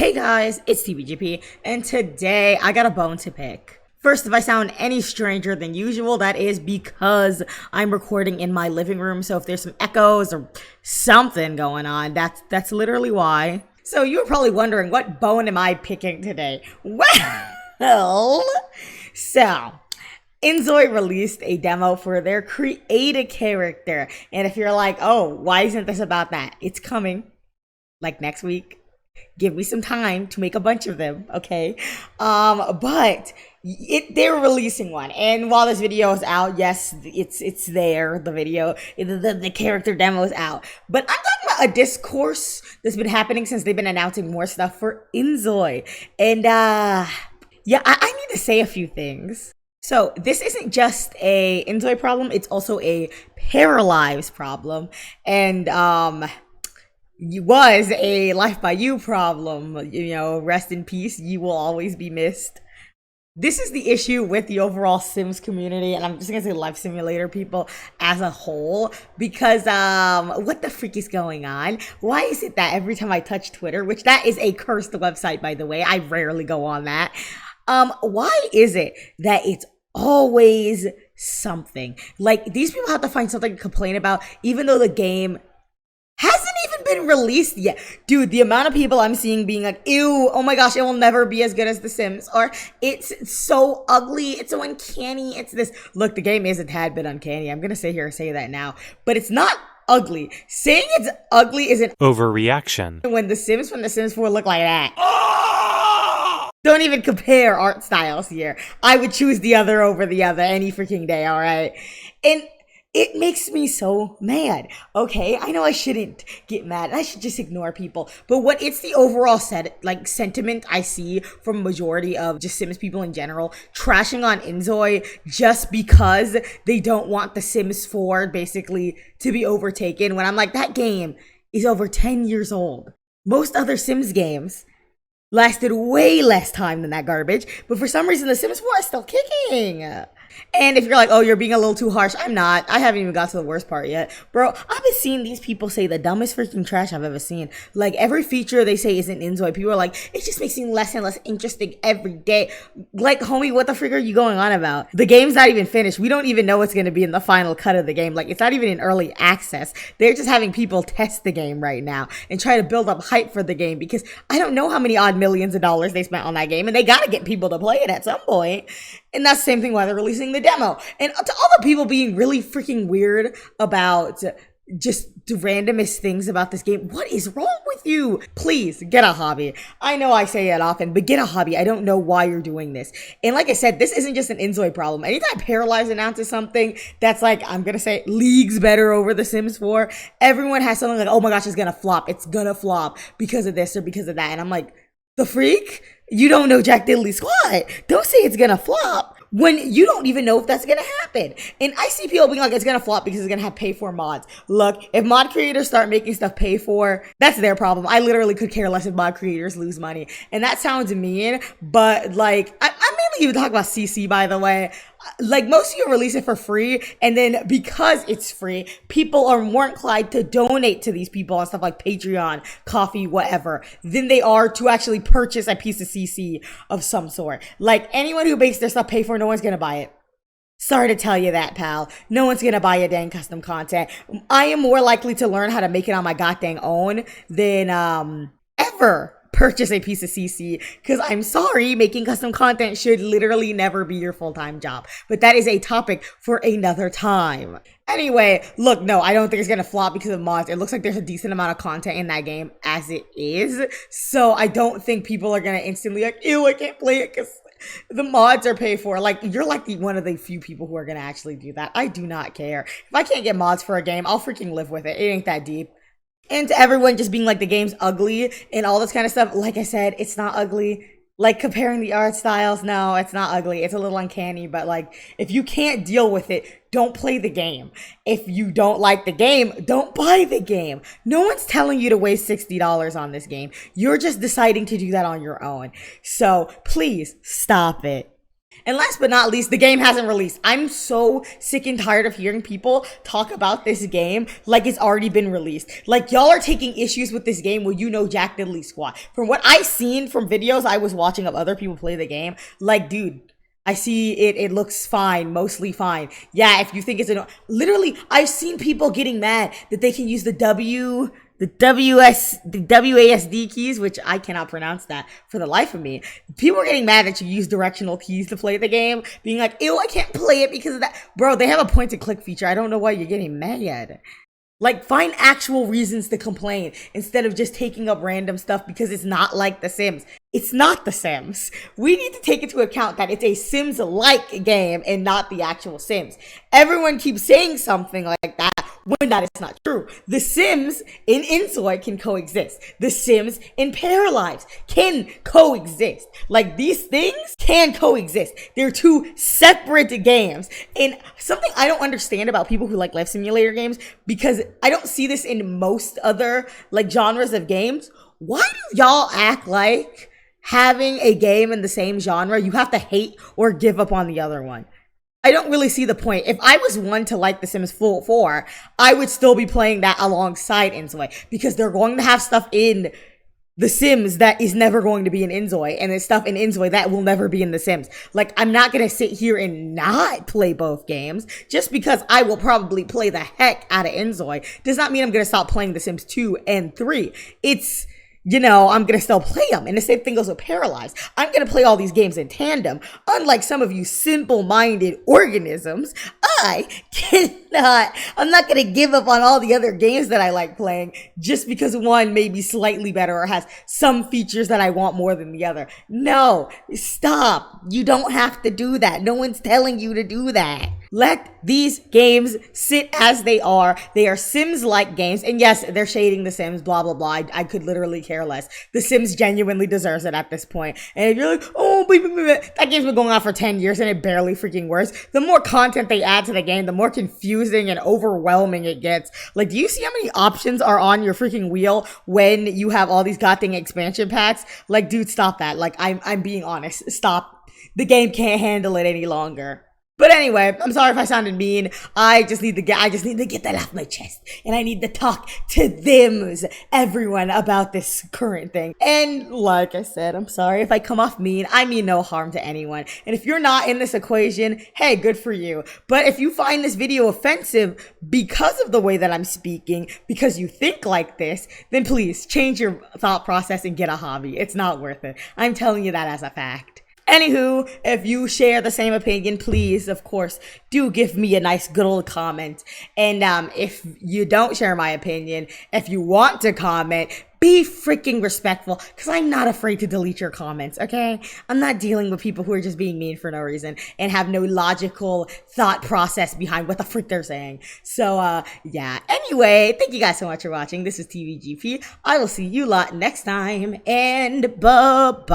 Hey guys, it's TBGP, and today I got a bone to pick. First, if I sound any stranger than usual, that is because I'm recording in my living room, so if there's some echoes or something going on, that's literally why. So you were probably wondering, what bone am I picking today? Well, so Inzoi released a demo for their Create a Character, and if you're like, oh, why isn't this about that? It's coming, like next week. Give me some time to make a bunch of them, okay? But they're releasing one, and while this video is out, yes, it's there. The video, the character demo is out. But I'm talking about a discourse that's been happening since they've been announcing more stuff for Inzoi, and yeah, I need to say a few things. So this isn't just a Inzoi problem; it's also a Paralyzed problem, and was a Life by You problem. You know, rest in peace. You will always be missed. This is the issue with the overall Sims community, and I'm just gonna say Life Simulator people as a whole, because what the freak is going on? Why is it that every time I touch Twitter, which that is a cursed website, by the way, I rarely go on that. Why is it that it's always something? Like, these people have to find something to complain about, even though the game hasn't even been released yet. Dude, the amount of people I'm seeing being like, ew, oh my gosh, it will never be as good as The Sims, or it's so ugly, it's so uncanny, it's this. Look, the game is a tad bit uncanny. I'm gonna sit here and say that now, but it's not ugly. Saying it's ugly is an overreaction. When The Sims from The Sims 4 look like that. Don't even compare art styles here. I would choose the other over the other any freaking day, all right? And it makes me so mad. Okay, I know I shouldn't get mad. I should just ignore people. But what it's the overall sentiment I see from majority of just Sims people in general trashing on Inzoi just because they don't want The Sims 4 basically to be overtaken, when I'm like, that game is over 10 years old. Most other Sims games lasted way less time than that garbage, but for some reason The Sims 4 is still kicking. And if you're like, oh, you're being a little too harsh, I'm not. I haven't even got to the worst part yet. Bro, I've been seeing these people say the dumbest freaking trash I've ever seen. Like, every feature they say isn't Inzoi. People are like, it just makes me less and less interesting every day. Like, homie, what the frick are you going on about? The game's not even finished. We don't even know what's going to be in the final cut of the game. Like, it's not even in early access. They're just having people test the game right now and try to build up hype for the game, because I don't know how many odd millions of dollars they spent on that game, and they got to get people to play it at some point. And that's the same thing why they're releasing the demo. And to all the people being really freaking weird about just the randomest things about this game, what is wrong with you? Please get a hobby. I know I say it often, but get a hobby. I don't know why you're doing this. And like I said, this isn't just an Inzoi problem. Anytime Paralyzed announces something that's like, I'm gonna say leagues better over The Sims 4, everyone has something like, oh my gosh, it's gonna flop. It's gonna flop because of this or because of that. And I'm like, the freak? You don't know Jack Diddley squat. Don't say it's gonna flop when you don't even know if that's gonna happen. And I see people being like, it's gonna flop because it's gonna have pay for mods. Look, if mod creators start making stuff pay for, that's their problem. I literally could care less if mod creators lose money. And that sounds mean, but like, I mainly even talk about CC, by the way. Like, most of you release it for free, and then because it's free, people are more inclined to donate to these people on stuff like Patreon, Coffee, whatever, than they are to actually purchase a piece of CC of some sort. Like, anyone who makes their stuff pay for, no one's gonna buy it. Sorry to tell you that, pal. No one's gonna buy your dang custom content. I am more likely to learn how to make it on my goddamn own than ever purchase a piece of CC, because I'm sorry, making custom content should literally never be your full-time job. But that is a topic for another time. Anyway, look, no, I don't think it's gonna flop because of mods. It looks like there's a decent amount of content in that game as it is. So I don't think people are gonna instantly like, ew, I can't play it because the mods are paid for. Like, you're like one of the few people who are gonna actually do that. I do not care. If I can't get mods for a game, I'll freaking live with it. It ain't that deep. And to everyone just being like, the game's ugly and all this kind of stuff, like I said, it's not ugly. Like, comparing the art styles, no, it's not ugly. It's a little uncanny, but like, if you can't deal with it, don't play the game. If you don't like the game, don't buy the game. No one's telling you to waste $60 on this game. You're just deciding to do that on your own. So please stop it. And last but not least, the game hasn't released. I'm so sick and tired of hearing people talk about this game like it's already been released. Like, y'all are taking issues with this game where you know Jack Diddley squat. From what I've seen from videos I was watching of other people play the game, like, dude, I see it looks fine, mostly fine. Yeah, if you think it's literally, I've seen people getting mad that they can use the WASD keys, which I cannot pronounce that for the life of me. People are getting mad that you use directional keys to play the game, being like, ew, I can't play it because of that. Bro, they have a point and click feature. I don't know why you're getting mad. Like, find actual reasons to complain instead of just taking up random stuff because it's not like The Sims. It's not The Sims. We need to take into account that it's a Sims-like game and not the actual Sims. Everyone keeps saying something like that when that is not true. The Sims in Inzoi can coexist. The Sims in Paralives can coexist. Like, these things can coexist. They're two separate games. And something I don't understand about people who like life simulator games, because I don't see this in most other like genres of games. Why do y'all act like having a game in the same genre, you have to hate or give up on the other one? I don't really see the point. If I was one to like The Sims 4, I would still be playing that alongside Inzoi, because they're going to have stuff in The Sims that is never going to be in Inzoi, and there's stuff in Inzoi that will never be in The Sims. Like, I'm not going to sit here and not play both games. Just because I will probably play the heck out of Inzoi does not mean I'm going to stop playing The Sims 2 and 3. It's, you know, I'm going to still play them. And the same thing goes with Paralyzed. I'm going to play all these games in tandem. Unlike some of you simple-minded organisms, I'm not going to give up on all the other games that I like playing just because one may be slightly better or has some features that I want more than the other. No, stop. You don't have to do that. No one's telling you to do that. Let these games sit as they are. They are Sims-like games. And yes, they're shading The Sims, blah, blah, blah. I could literally care less. The Sims genuinely deserves it at this point. And if you're like, oh, that game's been going on for 10 years and it barely freaking works. The more content they add to the game, the more confusing and overwhelming it gets. Like, do you see how many options are on your freaking wheel when you have all these goddamn expansion packs? Like, dude, stop that. Like, I'm being honest. Stop. The game can't handle it any longer. But anyway, I'm sorry if I sounded mean. I just need to get that off my chest. And I need to talk to everyone about this current thing. And like I said, I'm sorry if I come off mean. I mean no harm to anyone. And if you're not in this equation, hey, good for you. But if you find this video offensive because of the way that I'm speaking, because you think like this, then please change your thought process and get a hobby. It's not worth it. I'm telling you that as a fact. Anywho, if you share the same opinion, please, of course, do give me a nice good old comment. And if you don't share my opinion, if you want to comment, be freaking respectful, because I'm not afraid to delete your comments, okay? I'm not dealing with people who are just being mean for no reason and have no logical thought process behind what the frick they're saying. So, yeah. Anyway, thank you guys so much for watching. This is TBGP. I will see you lot next time, and bye-bye.